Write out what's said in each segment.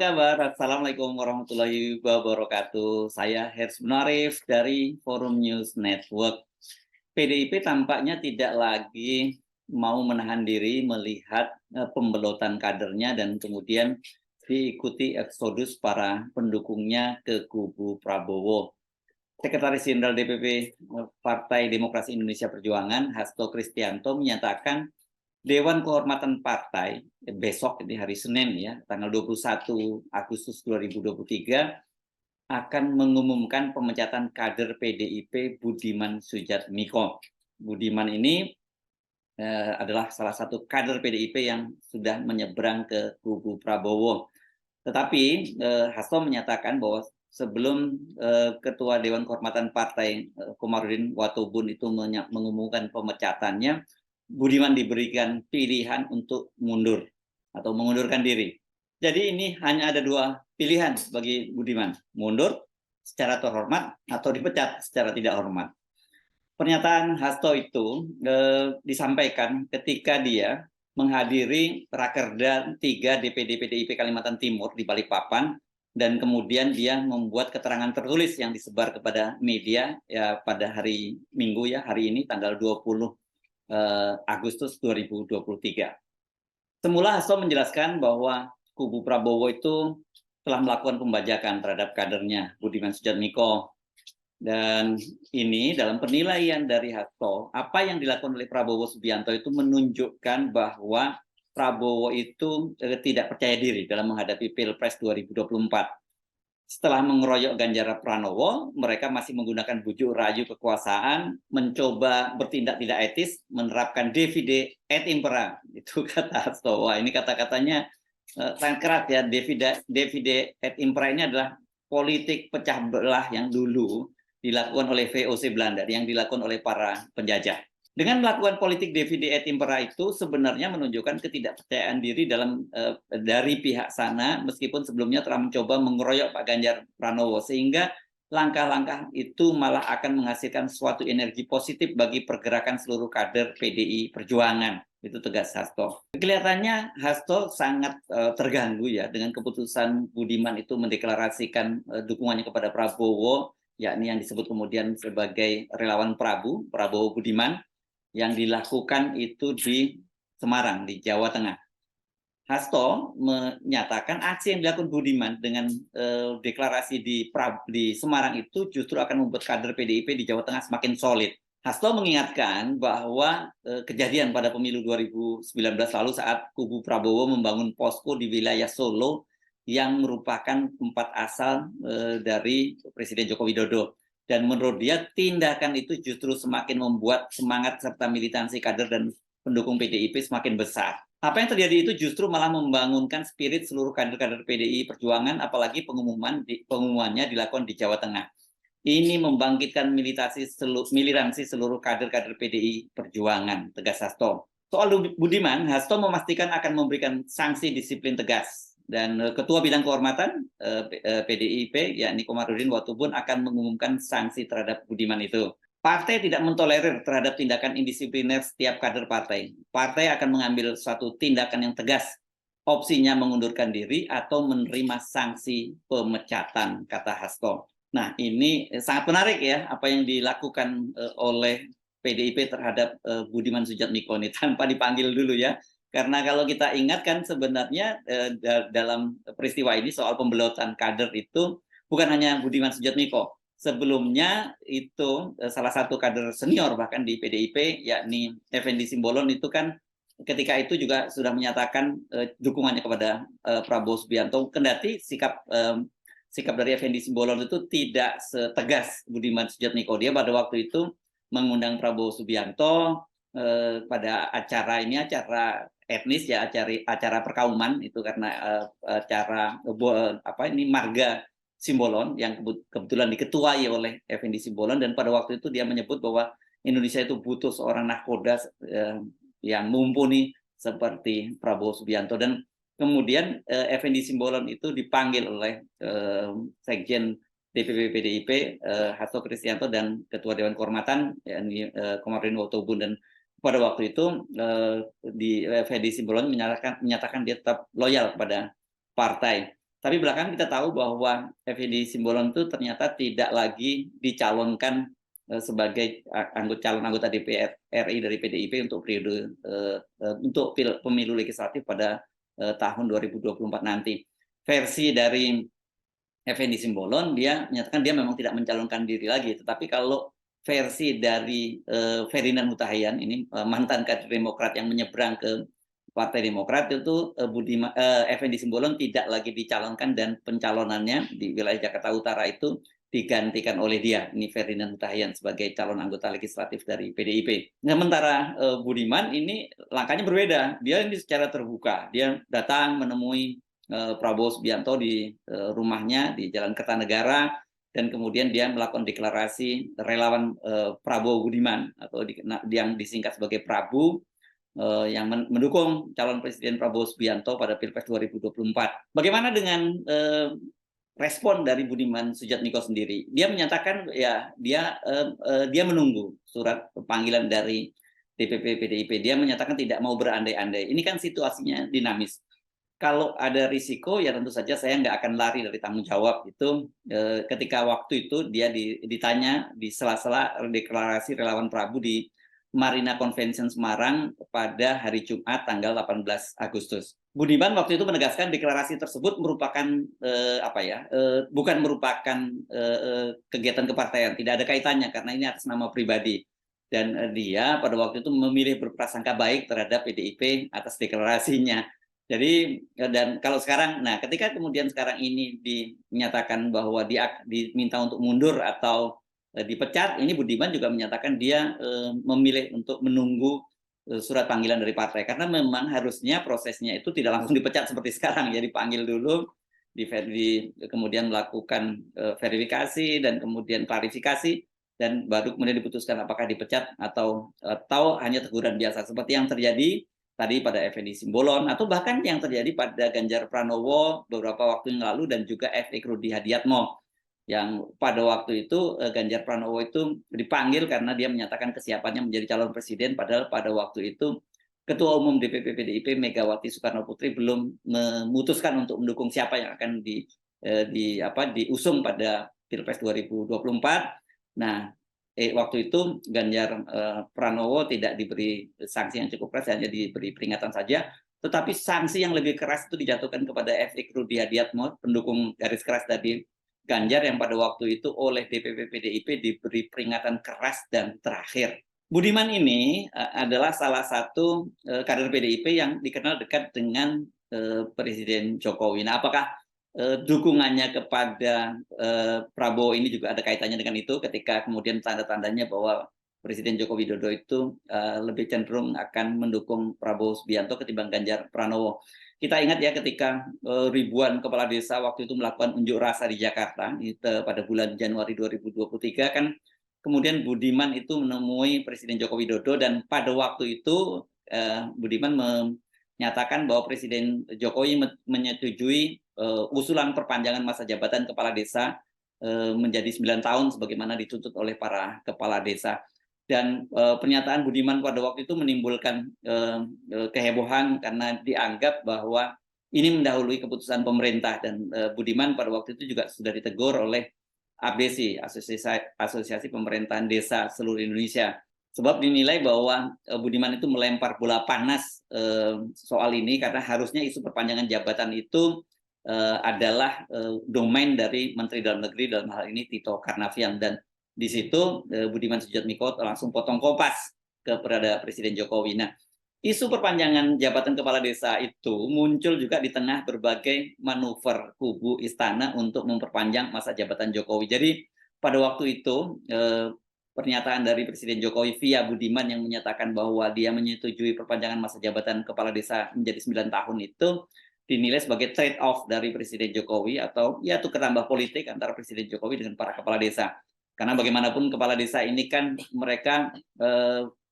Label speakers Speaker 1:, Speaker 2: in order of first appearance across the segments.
Speaker 1: kabar? Assalamualaikum warahmatullahi wabarakatuh. Saya Hersman Arif dari Forum News Network. PDIP tampaknya tidak lagi mau menahan diri melihat pembelotan kadernya dan kemudian diikuti eksodus para pendukungnya ke kubu Prabowo. Sekretaris Jenderal DPP Partai Demokrasi Indonesia Perjuangan, Hasto Kristianto, menyatakan Dewan Kehormatan Partai besok di hari Senin ya, tanggal 21 Agustus 2023 akan mengumumkan pemecatan kader PDIP Budiman Sujatmiko. Budiman ini adalah salah satu kader PDIP yang sudah menyeberang ke kubu Prabowo. Tetapi Hasto menyatakan bahwa sebelum Ketua Dewan Kehormatan Partai Komarudin Watubun itu mengumumkan pemecatannya, Budiman diberikan pilihan untuk mundur atau mengundurkan diri. Jadi ini hanya ada dua pilihan bagi Budiman, mundur secara terhormat atau dipecat secara tidak hormat. Pernyataan Hasto itu disampaikan ketika dia menghadiri Rakerda 3 DPD PDIP Kalimantan Timur di Balikpapan, dan kemudian dia membuat keterangan tertulis yang disebar kepada media ya pada hari Minggu ya, hari ini tanggal 20 Agustus 2023. Semula Hasto menjelaskan bahwa kubu Prabowo itu telah melakukan pembajakan terhadap kadernya Budiman Sujatmiko. Dan ini dalam penilaian dari Hasto, apa yang dilakukan oleh Prabowo Subianto itu menunjukkan bahwa Prabowo itu tidak percaya diri dalam menghadapi Pilpres 2024. Setelah mengeroyok Ganjar Pranowo, mereka masih menggunakan bujuk rayu kekuasaan, mencoba bertindak tidak etis, menerapkan divide et impera. Itu kata Hasto. Wah, ini kata-katanya sangat keras ya. Divide et impera ini adalah politik pecah belah yang dulu dilakukan oleh VOC Belanda, yang dilakukan oleh para penjajah. Dengan melakukan politik divide et impera itu sebenarnya menunjukkan ketidakpercayaan diri dari pihak sana, meskipun sebelumnya telah mencoba mengeroyok Pak Ganjar Pranowo, sehingga langkah-langkah itu malah akan menghasilkan suatu energi positif bagi pergerakan seluruh kader PDI Perjuangan. Itu tegas Hasto. Kelihatannya Hasto sangat terganggu ya dengan keputusan Budiman itu mendeklarasikan dukungannya kepada Prabowo, yakni yang disebut kemudian sebagai relawan Prabowo Budiman, yang dilakukan itu di Semarang, di Jawa Tengah. Hasto menyatakan aksi yang dilakukan Budiman dengan deklarasi di Semarang itu justru akan membuat kader PDIP di Jawa Tengah semakin solid. Hasto mengingatkan bahwa kejadian pada pemilu 2019 lalu saat kubu Prabowo membangun posko di wilayah Solo yang merupakan tempat asal dari Presiden Joko Widodo. Dan menurut dia tindakan itu justru semakin membuat semangat serta militansi kader dan pendukung PDIP semakin besar. Apa yang terjadi itu justru malah membangunkan spirit seluruh kader-kader PDI Perjuangan, apalagi pengumumannya dilakukan di Jawa Tengah. Ini membangkitkan militansi seluruh kader-kader PDI Perjuangan, tegas Hasto. Soal Budiman, Hasto memastikan akan memberikan sanksi disiplin tegas. Dan Ketua Bidang Kehormatan PDIP, yakni Komarudin Watubun, akan mengumumkan sanksi terhadap Budiman itu. Partai tidak mentolerir terhadap tindakan indisipliner setiap kader partai. Partai akan mengambil suatu tindakan yang tegas. Opsinya mengundurkan diri atau menerima sanksi pemecatan, kata Hasto. Nah, ini sangat menarik ya, apa yang dilakukan oleh PDIP terhadap Budiman Sujatmiko ini tanpa dipanggil dulu ya. Karena kalau kita ingat kan sebenarnya dalam peristiwa ini soal pembelotan kader itu bukan hanya Budiman Sujatmiko. Sebelumnya itu salah satu kader senior bahkan di PDIP, yakni Effendi Simbolon, itu kan ketika itu juga sudah menyatakan dukungannya kepada Prabowo Subianto. Kendati sikap dari Effendi Simbolon itu tidak setegas Budiman Sujatmiko. Dia pada waktu itu mengundang Prabowo Subianto pada acara etnis ya, acara perkauman itu, karena acara marga Simbolon yang kebetulan diketuai oleh Effendi Simbolon, dan pada waktu itu dia menyebut bahwa Indonesia itu butuh seorang nahkoda yang mumpuni seperti Prabowo Subianto. Dan kemudian Effendi Simbolon itu dipanggil oleh Sekjen DPP PDIP Hasto Kristianto dan Ketua Dewan Kehormatan yakni Komarudin Watubun, dan pada waktu itu di Effendi Simbolon menyatakan dia tetap loyal kepada partai. Tapi belakangan kita tahu bahwa Effendi Simbolon itu ternyata tidak lagi dicalonkan sebagai calon anggota DPR RI dari PDIP untuk periode untuk pemilu legislatif pada tahun 2024 nanti. Versi dari Effendi Simbolon, dia menyatakan dia memang tidak mencalonkan diri lagi, tetapi kalau versi dari Ferdinand Huta Heian ini mantan kader Demokrat yang menyeberang ke Partai Demokrat itu Effendi Simbolon tidak lagi dicalonkan dan pencalonannya di wilayah Jakarta Utara itu digantikan oleh dia, ini Ferdinand Huta Heian sebagai calon anggota legislatif dari PDIP. Sementara Budiman ini langkahnya berbeda, dia ini secara terbuka, dia datang menemui Prabowo Subianto di rumahnya di Jalan Kertanegara, dan kemudian dia melakukan deklarasi relawan Prabowo Budiman atau yang disingkat sebagai Prabu, yang mendukung calon Presiden Prabowo Subianto pada Pilpres 2024. Bagaimana dengan respon dari Budiman Sujatmiko sendiri? Dia menyatakan ya dia menunggu surat panggilan dari DPP PDIP. Dia menyatakan tidak mau berandai-andai. Ini kan situasinya dinamis. Kalau ada risiko ya tentu saja saya nggak akan lari dari tanggung jawab itu. Ketika waktu itu dia ditanya di sela-sela deklarasi relawan Prabu di Marina Convention Semarang pada hari Jumat tanggal 18 Agustus. Budiman waktu itu menegaskan deklarasi tersebut merupakan bukan merupakan kegiatan kepartaian, tidak ada kaitannya karena ini atas nama pribadi. Dan dia pada waktu itu memilih berprasangka baik terhadap PDIP atas deklarasinya. Jadi dan kalau sekarang, nah ketika kemudian sekarang ini dinyatakan bahwa diminta untuk mundur atau dipecat, ini Budiman juga menyatakan dia memilih untuk menunggu surat panggilan dari partai karena memang harusnya prosesnya itu tidak langsung dipecat seperti sekarang, ya dipanggil dulu, kemudian melakukan verifikasi dan kemudian klarifikasi dan baru kemudian diputuskan apakah dipecat atau hanya teguran biasa seperti yang terjadi tadi pada Effendi Simbolon atau bahkan yang terjadi pada Ganjar Pranowo beberapa waktu yang lalu dan juga F.X. Rudi Hadiatmo yang pada waktu itu Ganjar Pranowo itu dipanggil karena dia menyatakan kesiapannya menjadi calon presiden, padahal pada waktu itu Ketua Umum DPP PDIP Megawati Soekarno Putri belum memutuskan untuk mendukung siapa yang akan diusung pada Pilpres 2024. Nah, waktu itu Ganjar Pranowo tidak diberi sanksi yang cukup keras, hanya diberi peringatan saja. Tetapi sanksi yang lebih keras itu dijatuhkan kepada F.X. Rudi Hadiatmo, pendukung garis keras dari Ganjar yang pada waktu itu oleh DPP PDIP diberi peringatan keras dan terakhir. Budiman ini adalah salah satu kader PDIP yang dikenal dekat dengan Presiden Jokowi. Nah, apakah dukungannya kepada Prabowo ini juga ada kaitannya dengan itu ketika kemudian tanda-tandanya bahwa Presiden Joko Widodo itu lebih cenderung akan mendukung Prabowo Subianto ketimbang Ganjar Pranowo. Kita ingat ya ketika ribuan kepala desa waktu itu melakukan unjuk rasa di Jakarta pada bulan Januari 2023 kan, kemudian Budiman itu menemui Presiden Joko Widodo dan pada waktu itu Budiman menyatakan bahwa Presiden Jokowi menyetujui usulan perpanjangan masa jabatan kepala desa menjadi 9 tahun sebagaimana dituntut oleh para kepala desa. Dan pernyataan Budiman pada waktu itu menimbulkan kehebohan karena dianggap bahwa ini mendahului keputusan pemerintah, dan Budiman pada waktu itu juga sudah ditegur oleh APDESI, Asosiasi Pemerintahan Desa Seluruh Indonesia, sebab dinilai bahwa Budiman itu melempar bola panas soal ini karena harusnya isu perpanjangan jabatan itu adalah domain dari Menteri Dalam Negeri, dalam hal ini Tito Karnavian, dan di situ Budiman Sujatmiko langsung potong kompas kepada Presiden Jokowi. Nah, isu perpanjangan jabatan kepala desa itu muncul juga di tengah berbagai manuver kubu istana untuk memperpanjang masa jabatan Jokowi. Jadi pada waktu itu pernyataan dari Presiden Jokowi via Budiman yang menyatakan bahwa dia menyetujui perpanjangan masa jabatan kepala desa menjadi 9 tahun itu dinilai sebagai trade off dari Presiden Jokowi atau ya tukar tambah politik antara Presiden Jokowi dengan para kepala desa. Karena bagaimanapun kepala desa ini kan mereka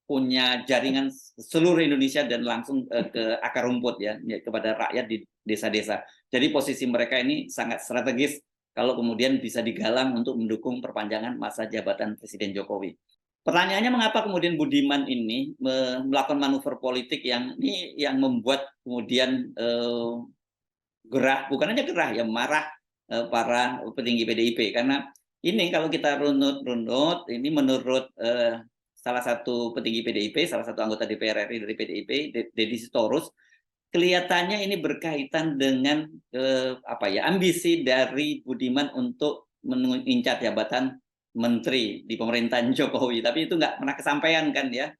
Speaker 1: punya jaringan seluruh Indonesia dan langsung ke akar rumput ya kepada rakyat di desa-desa. Jadi posisi mereka ini sangat strategis kalau kemudian bisa digalang untuk mendukung perpanjangan masa jabatan Presiden Jokowi. Pertanyaannya mengapa kemudian Budiman ini melakukan manuver politik yang membuat kemudian gerah, bukan hanya gerah ya, marah para petinggi PDIP. Karena ini kalau kita runut-runut, ini menurut salah satu petinggi PDIP, salah satu anggota DPR RI dari PDIP, Deddy Sitorus, kelihatannya ini berkaitan dengan ambisi dari Budiman untuk mengincar jabatan menteri di pemerintahan Jokowi. Tapi itu nggak pernah kesampaian kan ya.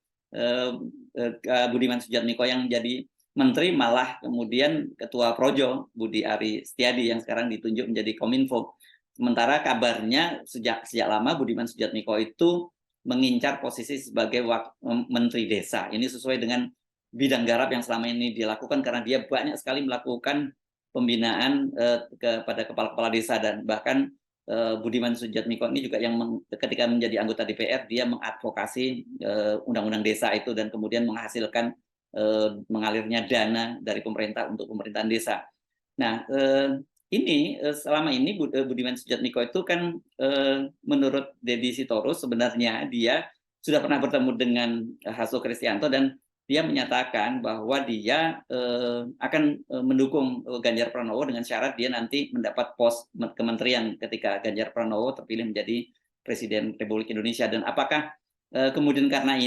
Speaker 1: Budiman Sujatmiko yang jadi menteri, malah kemudian Ketua Projo Budi Ari Setiadi yang sekarang ditunjuk menjadi Kominfo. Sementara kabarnya sejak lama Budiman Sujatmiko itu mengincar posisi sebagai Menteri Desa. Ini sesuai dengan bidang garap yang selama ini dilakukan, karena dia banyak sekali melakukan pembinaan kepada kepala-kepala desa, dan bahkan Budiman Sujatmiko ini juga yang ketika menjadi anggota DPR dia mengadvokasi undang-undang desa itu, dan kemudian menghasilkan mengalirnya dana dari pemerintah untuk pemerintahan desa. Nah, ini selama ini Budiman Sujatmiko itu kan menurut Deddy Sitorus sebenarnya dia sudah pernah bertemu dengan Hasto Kristianto, dan dia menyatakan bahwa dia akan mendukung Ganjar Pranowo dengan syarat dia nanti mendapat pos kementerian ketika Ganjar Pranowo terpilih menjadi Presiden Republik Indonesia. Dan apakah kemudian karena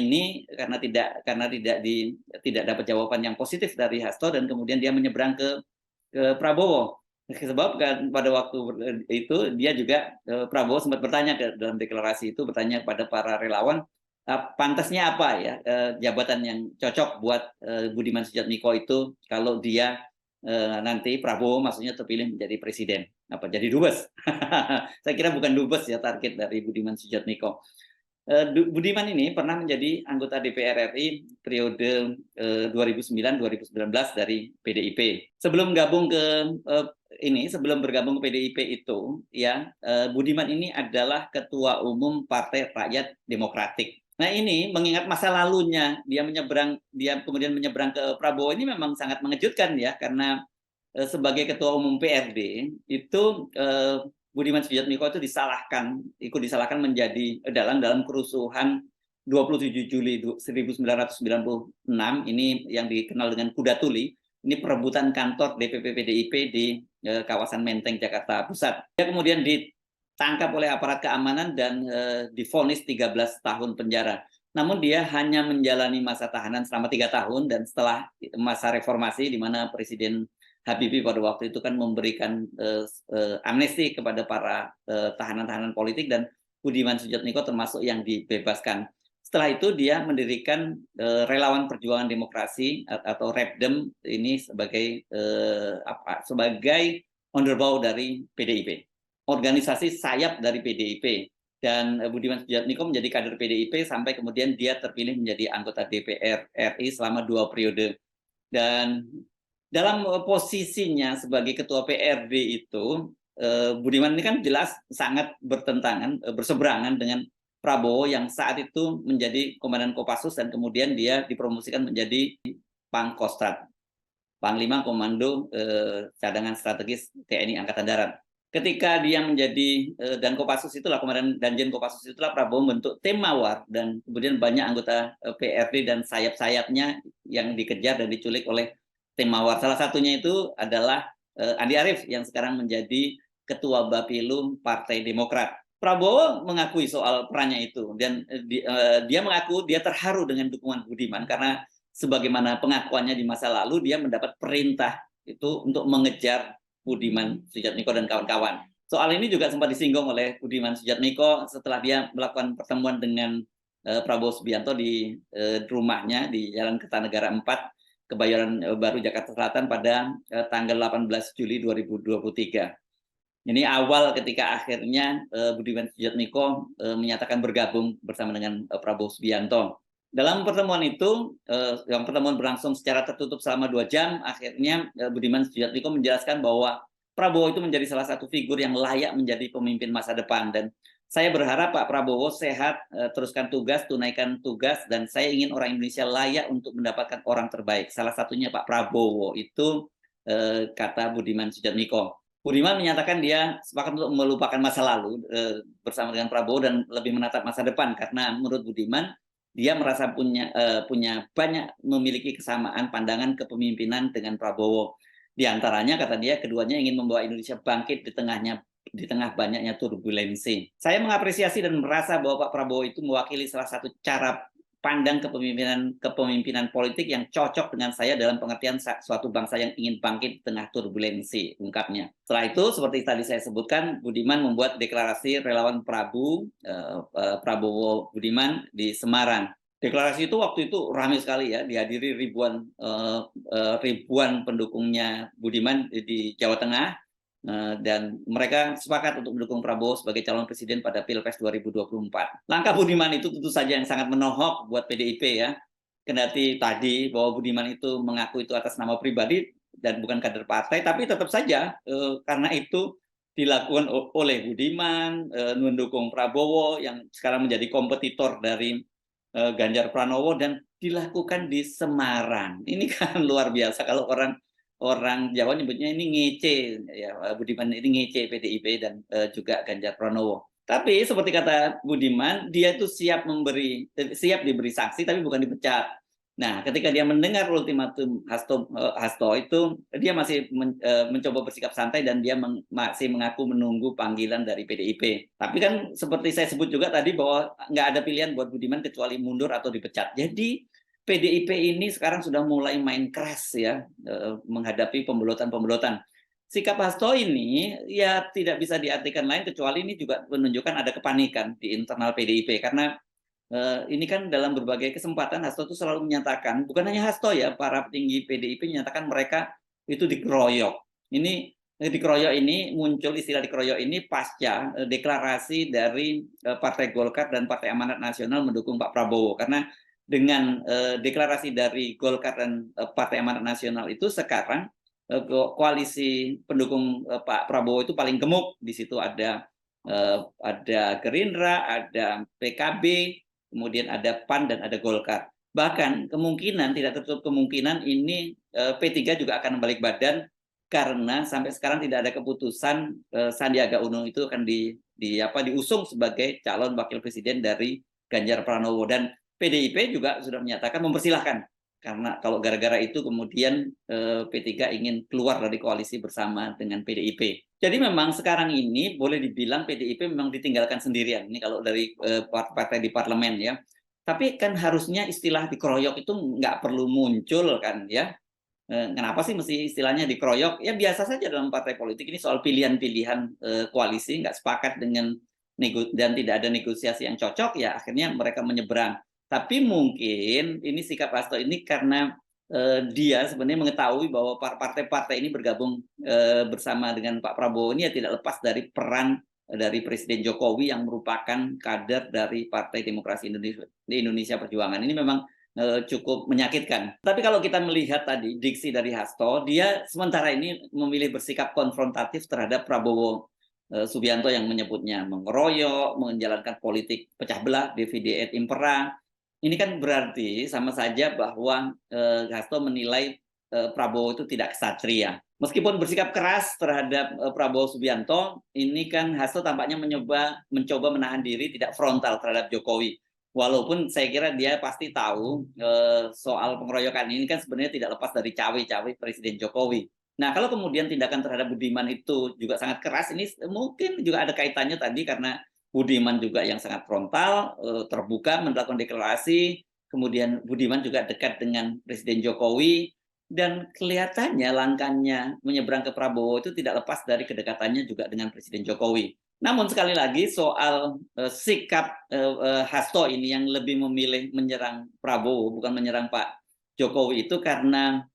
Speaker 1: tidak dapat jawaban yang positif dari Hasto, dan kemudian dia menyeberang ke Prabowo. Sebab kan pada waktu itu dia juga Prabowo sempat bertanya dalam deklarasi itu, bertanya kepada para relawan, pantasnya apa ya jabatan yang cocok buat Budiman Sujatmiko itu kalau dia nanti Prabowo maksudnya terpilih menjadi presiden, apa jadi dubes. Saya kira bukan dubes ya target dari Budiman Sujatmiko. Budiman ini pernah menjadi anggota DPR RI periode 2009-2019 dari PDIP. Sebelum bergabung ke PDIP itu, ya Budiman ini adalah Ketua Umum Partai Rakyat Demokratik. Nah ini mengingat masa lalunya, dia kemudian menyeberang ke Prabowo, ini memang sangat mengejutkan ya, karena sebagai Ketua Umum PRD itu Budiman Sujatmiko itu ikut disalahkan menjadi dalam kerusuhan 27 Juli 1996 ini yang dikenal dengan Kuda Tuli. Ini perebutan kantor DPP PDIP di kawasan Menteng, Jakarta Pusat. Dia kemudian ditangkap oleh aparat keamanan dan divonis 13 tahun penjara. Namun dia hanya menjalani masa tahanan selama 3 tahun, dan setelah masa reformasi di mana Presiden Habibie pada waktu itu kan memberikan amnesti kepada para tahanan-tahanan politik, dan Budiman Sujatmiko termasuk yang dibebaskan. Setelah itu dia mendirikan Relawan Perjuangan Demokrasi atau REPDEM ini sebagai underbow dari PDIP, organisasi sayap dari PDIP. Dan Budiman Sujatmiko menjadi kader PDIP sampai kemudian dia terpilih menjadi anggota DPR RI selama 2 periode. Dan dalam posisinya sebagai ketua PRD itu, Budiman ini kan jelas sangat berseberangan dengan Prabowo yang saat itu menjadi Komandan Kopassus, dan kemudian dia dipromosikan menjadi Pangkostrat, Panglima Komando Cadangan Strategis TNI Angkatan Darat. Ketika dia menjadi dan Kopassus itulah, Komandan Danjen Kopassus itulah Prabowo membentuk tim Mawar, dan kemudian banyak anggota PRD dan sayap-sayapnya yang dikejar dan diculik oleh tim Mawar. Salah satunya itu adalah Andi Arief yang sekarang menjadi Ketua Bapilum Partai Demokrat. Prabowo mengakui soal perannya itu, dan dia mengaku dia terharu dengan dukungan Budiman karena sebagaimana pengakuannya di masa lalu dia mendapat perintah itu untuk mengejar Budiman Sujatmiko dan kawan-kawan. Soal ini juga sempat disinggung oleh Budiman Sujatmiko setelah dia melakukan pertemuan dengan Prabowo Subianto di rumahnya di Jalan Kertanegara 4, Kebayoran Baru, Jakarta Selatan pada tanggal 18 Juli 2023. Ini awal ketika akhirnya Budiman Sujatmiko menyatakan bergabung bersama dengan Prabowo Subianto. Dalam pertemuan itu, yang pertemuan berlangsung secara tertutup selama 2 jam, akhirnya Budiman Sujatmiko menjelaskan bahwa Prabowo itu menjadi salah satu figur yang layak menjadi pemimpin masa depan, dan saya berharap Pak Prabowo sehat, teruskan tugas, tunaikan tugas, dan saya ingin orang Indonesia layak untuk mendapatkan orang terbaik. Salah satunya Pak Prabowo, itu kata Budiman Sujatmiko. Budiman menyatakan dia sepakat untuk melupakan masa lalu bersama dengan Prabowo dan lebih menatap masa depan, karena menurut Budiman dia merasa punya banyak memiliki kesamaan pandangan kepemimpinan dengan Prabowo. Di antaranya kata dia keduanya ingin membawa Indonesia bangkit di tengah banyaknya turbulensi. Saya mengapresiasi dan merasa bahwa Pak Prabowo itu mewakili salah satu cara pandang kepemimpinan politik yang cocok dengan saya dalam pengertian suatu bangsa yang ingin bangkit di tengah turbulensi, ungkapnya. Setelah itu, seperti tadi saya sebutkan, Budiman membuat deklarasi relawan Prabowo Budiman di Semarang. Deklarasi itu waktu itu ramai sekali ya, dihadiri ribuan pendukungnya Budiman di Jawa Tengah, dan mereka sepakat untuk mendukung Prabowo sebagai calon presiden pada Pilpres 2024. Langkah Budiman itu tentu saja yang sangat menohok buat PDIP ya. Kendati tadi bahwa Budiman itu mengaku itu atas nama pribadi dan bukan kader partai, tapi tetap saja karena itu dilakukan oleh Budiman, mendukung Prabowo yang sekarang menjadi kompetitor dari Ganjar Pranowo, dan dilakukan di Semarang. Ini kan luar biasa kalau orang Jawa nyebutnya ini ngece ya, Budiman ini ngece PDIP dan juga Ganjar Pranowo. Tapi seperti kata Budiman, dia itu siap diberi sanksi tapi bukan dipecat. Nah, ketika dia mendengar ultimatum Hasto itu, dia masih mencoba bersikap santai dan dia masih mengaku menunggu panggilan dari PDIP. Tapi kan seperti saya sebut juga tadi bahwa nggak ada pilihan buat Budiman kecuali mundur atau dipecat. Jadi PDIP ini sekarang sudah mulai main keras ya, menghadapi pembelotan-pembelotan. Sikap Hasto ini ya tidak bisa diartikan lain kecuali ini juga menunjukkan ada kepanikan di internal PDIP, karena ini kan dalam berbagai kesempatan Hasto itu selalu menyatakan, bukan hanya Hasto ya, para petinggi PDIP menyatakan mereka itu dikeroyok. Ini dikeroyok ini muncul istilah dikeroyok ini pasca deklarasi dari Partai Golkar dan Partai Amanat Nasional mendukung Pak Prabowo, karena dengan deklarasi dari Golkar dan Partai Amanat Nasional itu sekarang koalisi pendukung Pak Prabowo itu paling gemuk. Di situ ada Gerindra, ada PKB, kemudian ada PAN dan ada Golkar. Bahkan kemungkinan, tidak tertutup kemungkinan ini P3 juga akan balik badan, karena sampai sekarang tidak ada keputusan Sandiaga Uno itu akan diusung sebagai calon wakil presiden dari Ganjar Pranowo, dan PDIP juga sudah menyatakan mempersilahkan, karena kalau gara-gara itu kemudian P3 ingin keluar dari koalisi bersama dengan PDIP. Jadi memang sekarang ini boleh dibilang PDIP memang ditinggalkan sendirian ini kalau dari partai di parlemen ya. Tapi kan harusnya istilah dikeroyok itu nggak perlu muncul kan ya. Kenapa sih mesti istilahnya dikeroyok? Ya biasa saja dalam partai politik, ini soal pilihan-pilihan koalisi, nggak sepakat dengan dan tidak ada negosiasi yang cocok, ya akhirnya mereka menyeberang. Tapi mungkin ini sikap Hasto ini karena dia sebenarnya mengetahui bahwa partai-partai ini bergabung bersama dengan Pak Prabowo ini ya tidak lepas dari peran dari Presiden Jokowi yang merupakan kader dari Partai Demokrasi Indonesia Perjuangan. Ini memang cukup menyakitkan. Tapi kalau kita melihat tadi diksi dari Hasto, dia sementara ini memilih bersikap konfrontatif terhadap Prabowo Subianto yang menyebutnya mengeroyok, menjalankan politik pecah belah, divide et impera. Ini kan berarti sama saja bahwa Hasto menilai Prabowo itu tidak ksatria. Meskipun bersikap keras terhadap Prabowo Subianto, ini kan Hasto tampaknya mencoba menahan diri, tidak frontal terhadap Jokowi. Walaupun saya kira dia pasti tahu soal pengeroyokan ini kan sebenarnya tidak lepas dari cawe-cawe Presiden Jokowi. Nah, kalau kemudian tindakan terhadap Budiman itu juga sangat keras, ini mungkin juga ada kaitannya tadi karena Budiman juga yang sangat frontal, terbuka melakukan deklarasi, kemudian Budiman juga dekat dengan Presiden Jokowi, dan kelihatannya langkahnya menyeberang ke Prabowo itu tidak lepas dari kedekatannya juga dengan Presiden Jokowi. Namun sekali lagi soal sikap Hasto ini yang lebih memilih menyerang Prabowo bukan menyerang Pak Jokowi itu karena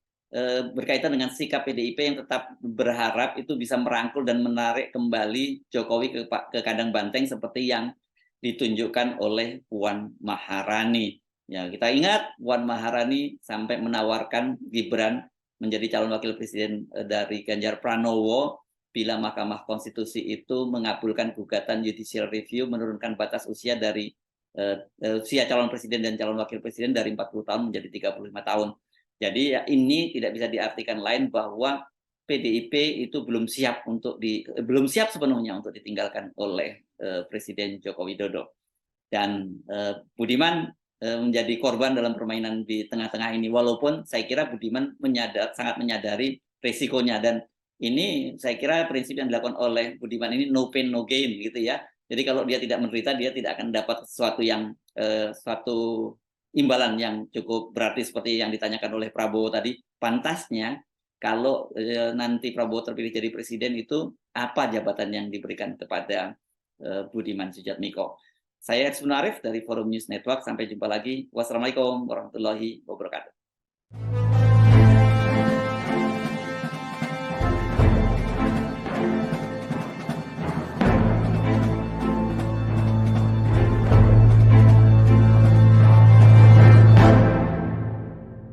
Speaker 1: berkaitan dengan sikap PDIP yang tetap berharap itu bisa merangkul dan menarik kembali Jokowi ke kandang banteng seperti yang ditunjukkan oleh Puan Maharani. Ya, kita ingat Puan Maharani sampai menawarkan Gibran menjadi calon wakil presiden dari Ganjar Pranowo bila Mahkamah Konstitusi itu mengabulkan gugatan judicial review menurunkan batas usia dari usia calon presiden dan calon wakil presiden dari 40 tahun menjadi 35 tahun. Jadi ya ini tidak bisa diartikan lain bahwa PDIP itu belum siap sepenuhnya untuk ditinggalkan oleh Presiden Joko Widodo. Dan Budiman menjadi korban dalam permainan di tengah-tengah ini, walaupun saya kira Budiman sangat menyadari resikonya. Dan ini saya kira prinsip yang dilakukan oleh Budiman ini no pain no gain gitu ya. Jadi kalau dia tidak menderita, dia tidak akan dapat sesuatu yang suatu imbalan yang cukup berarti seperti yang ditanyakan oleh Prabowo tadi. Pantasnya kalau nanti Prabowo terpilih jadi presiden itu apa jabatan yang diberikan kepada Budiman Sujatmiko. Saya Eds Munarif dari Forum News Network. Sampai jumpa lagi. Wassalamualaikum warahmatullahi wabarakatuh.